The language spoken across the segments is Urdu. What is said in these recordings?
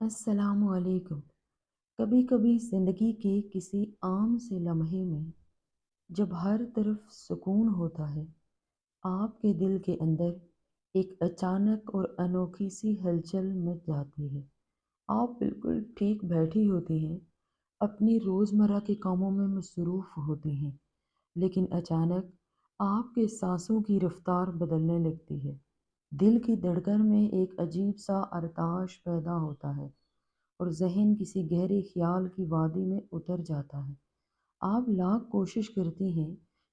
السلام علیکم۔ کبھی کبھی زندگی کے کسی عام سے لمحے میں جب ہر طرف سکون ہوتا ہے، آپ کے دل کے اندر ایک اچانک اور انوکھی سی ہلچل مچ جاتی ہے۔ آپ بالکل ٹھیک بیٹھی ہوتی ہیں، اپنی روزمرہ کے کاموں میں مصروف ہوتی ہیں، لیکن اچانک آپ کے سانسوں کی رفتار بدلنے لگتی ہے۔ دل کی دھڑکن میں ایک عجیب سا ارتعاش پیدا ہوتا ہے اور ذہن کسی گہرے خیال کی وادی میں اتر جاتا ہے۔ آپ لاکھ کوشش کرتی ہیں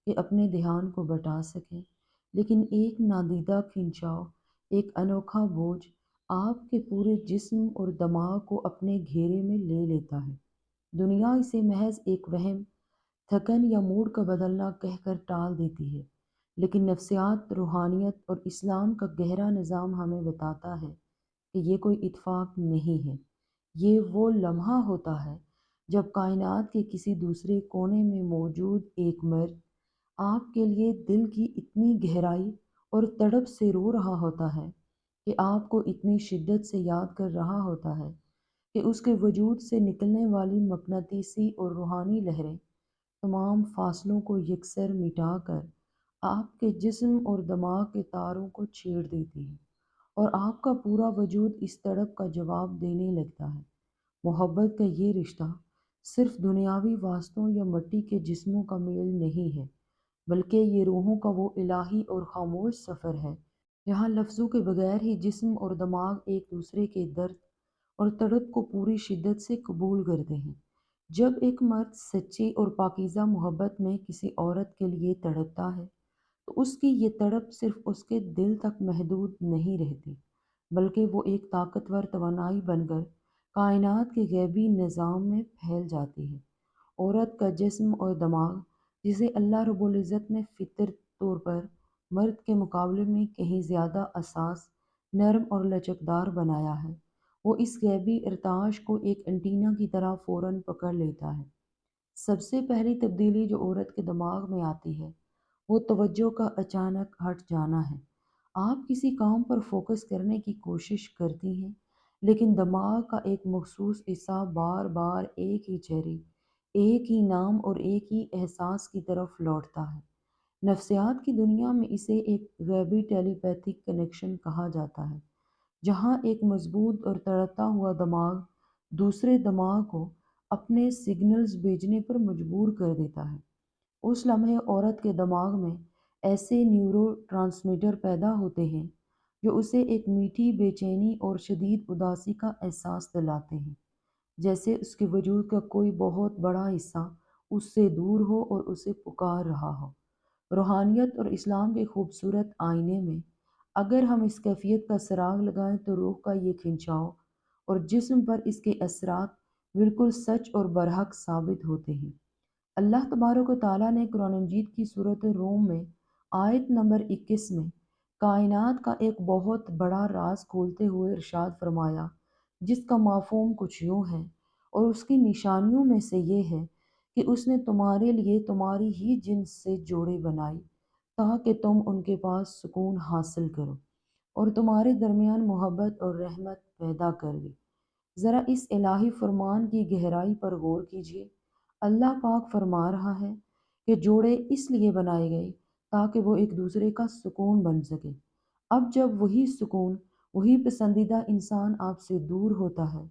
کہ اپنے دھیان کو بٹا سکیں، لیکن ایک نادیدہ کھنچاؤ، ایک انوکھا بوجھ آپ کے پورے جسم اور دماغ کو اپنے گھیرے میں لے لیتا ہے۔ دنیا اسے محض ایک وہم، تھکن یا موڈ کا بدلنا کہہ کر ٹال دیتی ہے، لیکن نفسیات، روحانیت اور اسلام کا گہرا نظام ہمیں بتاتا ہے کہ یہ کوئی اتفاق نہیں ہے۔ یہ وہ لمحہ ہوتا ہے جب کائنات کے کسی دوسرے کونے میں موجود ایک مرد آپ کے لیے دل کی اتنی گہرائی اور تڑپ سے رو رہا ہوتا ہے کہ آپ کو اتنی شدت سے یاد کر رہا ہوتا ہے کہ اس کے وجود سے نکلنے والی مقناطیسی اور روحانی لہریں تمام فاصلوں کو یکسر مٹا کر آپ کے جسم اور دماغ کے تاروں کو چھیڑ دیتی ہیں، اور آپ کا پورا وجود اس تڑپ کا جواب دینے لگتا ہے۔ محبت کا یہ رشتہ صرف دنیاوی واسطوں یا مٹی کے جسموں کا میل نہیں ہے، بلکہ یہ روحوں کا وہ الہی اور خاموش سفر ہے جہاں لفظوں کے بغیر ہی جسم اور دماغ ایک دوسرے کے درد اور تڑپ کو پوری شدت سے قبول کرتے ہیں۔ جب ایک مرد سچی اور پاکیزہ محبت میں کسی عورت کے لیے تڑپتا ہے، تو اس کی یہ تڑپ صرف اس کے دل تک محدود نہیں رہتی، بلکہ وہ ایک طاقتور توانائی بن کر کائنات کے غیبی نظام میں پھیل جاتی ہے۔ عورت کا جسم اور دماغ، جسے اللہ رب العزت نے فطری طور پر مرد کے مقابلے میں کہیں زیادہ حساس، نرم اور لچکدار بنایا ہے، وہ اس غیبی ارتعاش کو ایک انٹینا کی طرح فوراً پکڑ لیتا ہے۔ سب سے پہلی تبدیلی جو عورت کے دماغ میں آتی ہے، وہ توجہ کا اچانک ہٹ جانا ہے۔ آپ کسی کام پر فوکس کرنے کی کوشش کرتی ہیں، لیکن دماغ کا ایک مخصوص حصہ بار بار ایک ہی چہرے، ایک ہی نام اور ایک ہی احساس کی طرف لوٹتا ہے۔ نفسیات کی دنیا میں اسے ایک غیبی ٹیلی پیتھک کنیکشن کہا جاتا ہے، جہاں ایک مضبوط اور تڑپتا ہوا دماغ دوسرے دماغ کو اپنے سگنلز بھیجنے پر مجبور کر دیتا ہے۔ اس لمحے عورت کے دماغ میں ایسے نیورو ٹرانسمیٹر پیدا ہوتے ہیں جو اسے ایک میٹھی بے چینی اور شدید اداسی کا احساس دلاتے ہیں، جیسے اس کے وجود کا کوئی بہت بڑا حصہ اس سے دور ہو اور اسے پکار رہا ہو۔ روحانیت اور اسلام کے خوبصورت آئینے میں اگر ہم اس کیفیت کا سراغ لگائیں تو روح کا یہ کھنچاؤ اور جسم پر اس کے اثرات بالکل سچ اور برحق ثابت ہوتے ہیں۔ اللہ تبارک و تعالیٰ نے قرآن مجید کی سورۃ روم میں آیت نمبر 21 میں کائنات کا ایک بہت بڑا راز کھولتے ہوئے ارشاد فرمایا، جس کا مفہوم کچھ یوں ہے، اور اس کی نشانیوں میں سے یہ ہے کہ اس نے تمہارے لیے تمہاری ہی جنس سے جوڑے بنائی تاکہ تم ان کے پاس سکون حاصل کرو اور تمہارے درمیان محبت اور رحمت پیدا کر لی۔ ذرا اس الہی فرمان کی گہرائی پر غور کیجیے۔ اللہ پاک فرما رہا ہے کہ جوڑے اس لیے بنائے گئے تاکہ وہ ایک دوسرے کا سکون بن سکے۔ اب جب وہی سکون، وہی پسندیدہ انسان آپ سے دور ہوتا ہے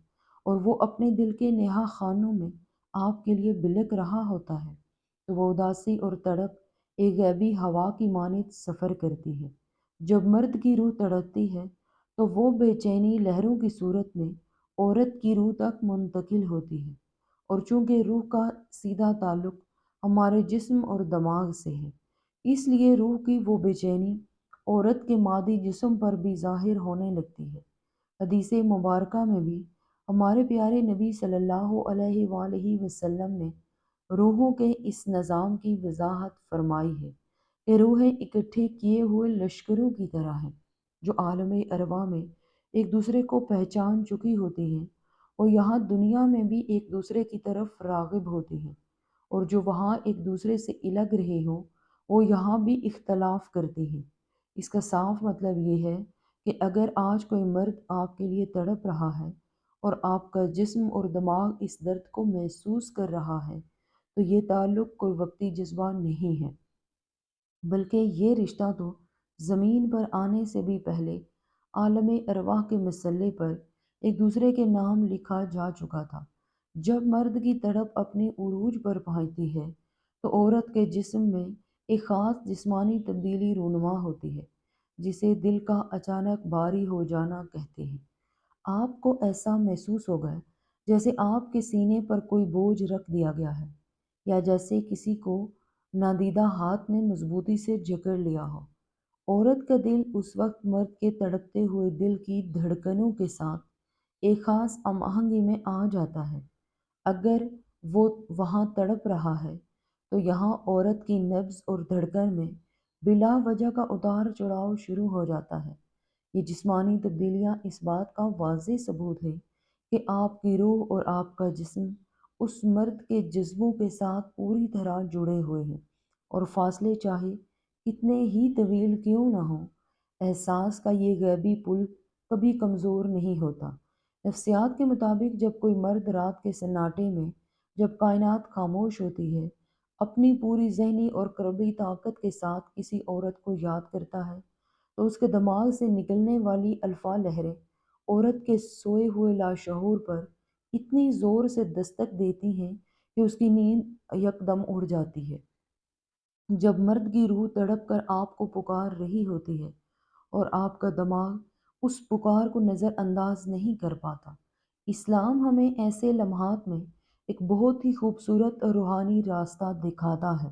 اور وہ اپنے دل کے نہا خانوں میں آپ کے لیے بلک رہا ہوتا ہے، تو وہ اداسی اور تڑپ ایک غیبی ہوا کی مانند سفر کرتی ہے۔ جب مرد کی روح تڑپتی ہے تو وہ بے چینی لہروں کی صورت میں عورت کی روح تک منتقل ہوتی ہے، اور چونکہ روح کا سیدھا تعلق ہمارے جسم اور دماغ سے ہے، اس لیے روح کی وہ بے چینی عورت کے مادی جسم پر بھی ظاہر ہونے لگتی ہے۔ حدیث مبارکہ میں بھی ہمارے پیارے نبی صلی اللہ علیہ وآلہ وسلم نے روحوں کے اس نظام کی وضاحت فرمائی ہے کہ روحیں اکٹھے کیے ہوئے لشکروں کی طرح ہیں، جو عالم ارواح میں ایک دوسرے کو پہچان چکی ہوتی ہیں اور یہاں دنیا میں بھی ایک دوسرے کی طرف راغب ہوتی ہیں، اور جو وہاں ایک دوسرے سے الگ رہے ہوں وہ یہاں بھی اختلاف کرتے ہیں۔ اس کا صاف مطلب یہ ہے کہ اگر آج کوئی مرد آپ کے لیے تڑپ رہا ہے اور آپ کا جسم اور دماغ اس درد کو محسوس کر رہا ہے، تو یہ تعلق کوئی وقتی جذبہ نہیں ہے، بلکہ یہ رشتہ تو زمین پر آنے سے بھی پہلے عالم ارواح کے مسئلے پر ایک دوسرے کے نام لکھا جا چکا تھا۔ جب مرد کی تڑپ اپنے عروج پر پہنچتی ہے تو عورت کے جسم میں ایک خاص جسمانی تبدیلی رونما ہوتی ہے، جسے دل کا اچانک بھاری ہو جانا کہتے ہیں۔ آپ کو ایسا محسوس ہوگا جیسے آپ کے سینے پر کوئی بوجھ رکھ دیا گیا ہے، یا جیسے کسی کو نادیدہ ہاتھ نے مضبوطی سے جکڑ لیا ہو۔ عورت کا دل اس وقت مرد کے تڑپتے ہوئے دل کی دھڑکنوں کے ساتھ ایک خاص ہم آہنگی میں آ جاتا ہے۔ اگر وہ وہاں تڑپ رہا ہے تو یہاں عورت کی نبض اور دھڑکن میں بلا وجہ کا اتار چڑھاؤ شروع ہو جاتا ہے۔ یہ جسمانی تبدیلیاں اس بات کا واضح ثبوت ہے کہ آپ کی روح اور آپ کا جسم اس مرد کے جذبوں کے ساتھ پوری طرح جڑے ہوئے ہیں، اور فاصلے چاہے کتنے ہی طویل کیوں نہ ہوں، احساس کا یہ غیبی پل کبھی کمزور نہیں ہوتا۔ نفسیات کے مطابق جب کوئی مرد رات کے سناٹے میں، جب کائنات خاموش ہوتی ہے، اپنی پوری ذہنی اور قلبی طاقت کے ساتھ کسی عورت کو یاد کرتا ہے، تو اس کے دماغ سے نکلنے والی الفا لہریں عورت کے سوئے ہوئے لاشعور پر اتنی زور سے دستک دیتی ہیں کہ اس کی نیند یکدم اڑ جاتی ہے۔ جب مرد کی روح تڑپ کر آپ کو پکار رہی ہوتی ہے اور آپ کا دماغ اس پکار کو نظر انداز نہیں کر پاتا، اسلام ہمیں ایسے لمحات میں ایک بہت ہی خوبصورت اور روحانی راستہ دکھاتا ہے۔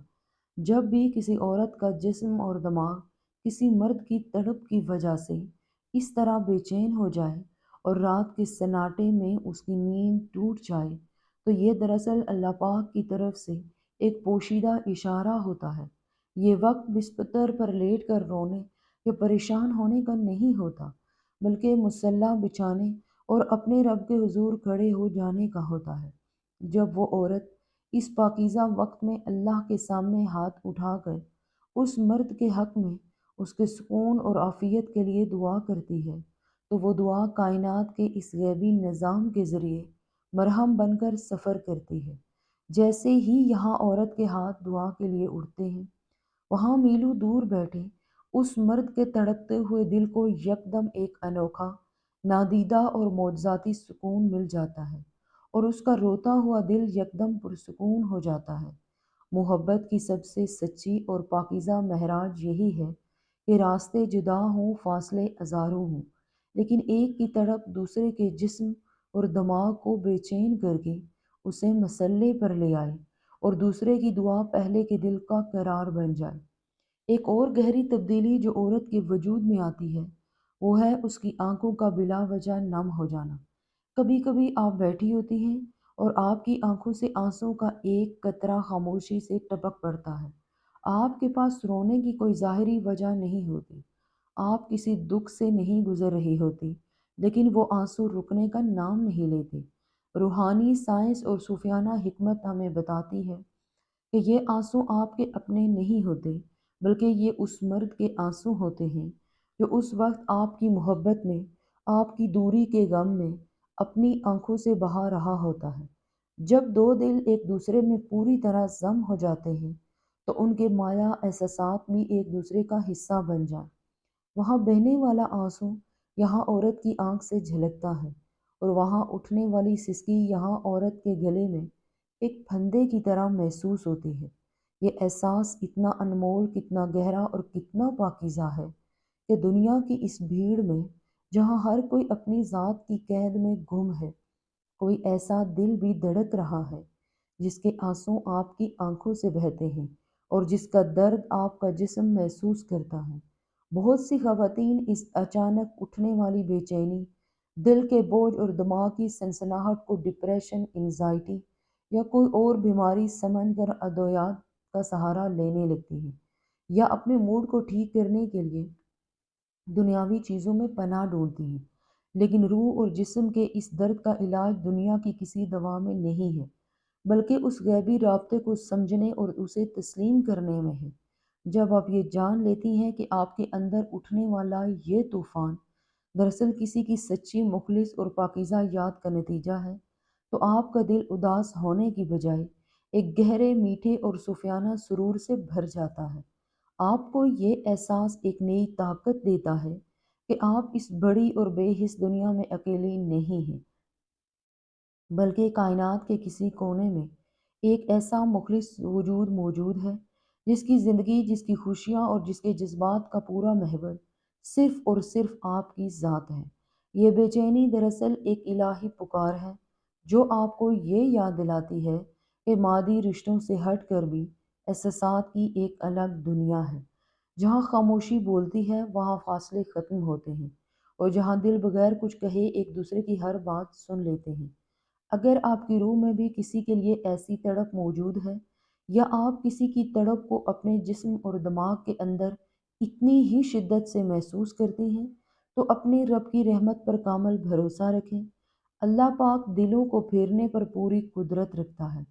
جب بھی کسی عورت کا جسم اور دماغ کسی مرد کی تڑپ کی وجہ سے اس طرح بے چین ہو جائے اور رات کے سناٹے میں اس کی نیند ٹوٹ جائے، تو یہ دراصل اللہ پاک کی طرف سے ایک پوشیدہ اشارہ ہوتا ہے۔ یہ وقت بستر پر لیٹ کر رونے یا پریشان ہونے کا نہیں ہوتا، بلکہ مسلح بچھانے اور اپنے رب کے حضور کھڑے ہو جانے کا ہوتا ہے۔ جب وہ عورت اس پاکیزہ وقت میں اللہ کے سامنے ہاتھ اٹھا کر اس مرد کے حق میں اس کے سکون اور عافیت کے لیے دعا کرتی ہے، تو وہ دعا کائنات کے اس غیبی نظام کے ذریعے مرہم بن کر سفر کرتی ہے۔ جیسے ہی یہاں عورت کے ہاتھ دعا کے لیے اٹھتے ہیں، وہاں میلوں دور بیٹھے اس مرد کے تڑپتے ہوئے دل کو یکدم ایک انوکھا، نادیدہ اور معجزاتی سکون مل جاتا ہے، اور اس کا روتا ہوا دل یکدم پرسکون ہو جاتا ہے۔ محبت کی سب سے سچی اور پاکیزہ معراج یہی ہے کہ راستے جدا ہوں، فاصلے ہزاروں ہوں، لیکن ایک کی تڑپ دوسرے کے جسم اور دماغ کو بے چین کر کے اسے مسلے پر لے آئے، اور دوسرے کی دعا پہلے کے دل کا قرار بن جائے۔ ایک اور گہری تبدیلی جو عورت کے وجود میں آتی ہے، وہ ہے اس کی آنکھوں کا بلا وجہ نم ہو جانا۔ کبھی کبھی آپ بیٹھی ہوتی ہیں اور آپ کی آنکھوں سے آنسوں کا ایک قطرہ خاموشی سے ٹپک پڑتا ہے۔ آپ کے پاس رونے کی کوئی ظاہری وجہ نہیں ہوتی، آپ کسی دکھ سے نہیں گزر رہی ہوتی، لیکن وہ آنسو رکنے کا نام نہیں لیتے۔ روحانی سائنس اور صوفیانہ حکمت ہمیں بتاتی ہے کہ یہ آنسو آپ کے اپنے نہیں ہوتے، بلکہ یہ اس مرد کے آنسو ہوتے ہیں جو اس وقت آپ کی محبت میں، آپ کی دوری کے غم میں اپنی آنکھوں سے بہا رہا ہوتا ہے۔ جب دو دل ایک دوسرے میں پوری طرح ضم ہو جاتے ہیں تو ان کے مایا احساسات بھی ایک دوسرے کا حصہ بن جائیں۔ وہاں بہنے والا آنسو یہاں عورت کی آنکھ سے جھلکتا ہے، اور وہاں اٹھنے والی سسکی یہاں عورت کے گلے میں ایک پھندے کی طرح محسوس ہوتی ہے۔ یہ احساس اتنا انمول، کتنا گہرا اور کتنا پاکیزہ ہے کہ دنیا کی اس بھیڑ میں جہاں ہر کوئی اپنی ذات کی قید میں گم ہے، کوئی ایسا دل بھی دھڑک رہا ہے جس کے آنسو آپ کی آنکھوں سے بہتے ہیں اور جس کا درد آپ کا جسم محسوس کرتا ہے۔ بہت سی خواتین اس اچانک اٹھنے والی بے چینی، دل کے بوجھ اور دماغ کی سنسناہٹ کو ڈپریشن، انزائٹی یا کوئی اور بیماری سمجھ کر ادویات کا سہارا لینے لگتی ہیں، یا اپنے موڈ کو ٹھیک کرنے کے لیے دنیاوی چیزوں میں پناہ ڈھونڈتی ہیں۔ لیکن روح اور جسم کے اس درد کا علاج دنیا کی کسی دوا میں نہیں ہے، بلکہ اس غیبی رابطے کو سمجھنے اور اسے تسلیم کرنے میں ہے۔ جب آپ یہ جان لیتی ہیں کہ آپ کے اندر اٹھنے والا یہ طوفان دراصل کسی کی سچی مخلص اور پاکیزہ یاد کا نتیجہ ہے، تو آپ کا دل اداس ہونے کی بجائے ایک گہرے میٹھے اور صوفیانہ سرور سے بھر جاتا ہے۔ آپ کو یہ احساس ایک نئی طاقت دیتا ہے کہ آپ اس بڑی اور بے حس دنیا میں اکیلے نہیں ہیں، بلکہ کائنات کے کسی کونے میں ایک ایسا مخلص وجود موجود ہے جس کی زندگی، جس کی خوشیاں اور جس کے جذبات کا پورا محور صرف اور صرف آپ کی ذات ہے۔ یہ بے چینی دراصل ایک الہی پکار ہے جو آپ کو یہ یاد دلاتی ہے کہ مادی رشتوں سے ہٹ کر بھی احساسات کی ایک الگ دنیا ہے۔ جہاں خاموشی بولتی ہے، وہاں فاصلے ختم ہوتے ہیں، اور جہاں دل بغیر کچھ کہے ایک دوسرے کی ہر بات سن لیتے ہیں۔ اگر آپ کی روح میں بھی کسی کے لیے ایسی تڑپ موجود ہے، یا آپ کسی کی تڑپ کو اپنے جسم اور دماغ کے اندر اتنی ہی شدت سے محسوس کرتی ہیں، تو اپنے رب کی رحمت پر کامل بھروسہ رکھیں۔ اللہ پاک دلوں کو پھیرنے پر پوری قدرت رکھتا ہے۔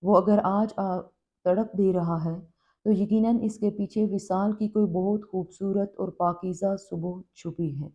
وہ اگر آج آپ تڑپ دے رہا ہے، تو یقیناً اس کے پیچھے وصال کی کوئی بہت خوبصورت اور پاکیزہ صبح چھپی ہے۔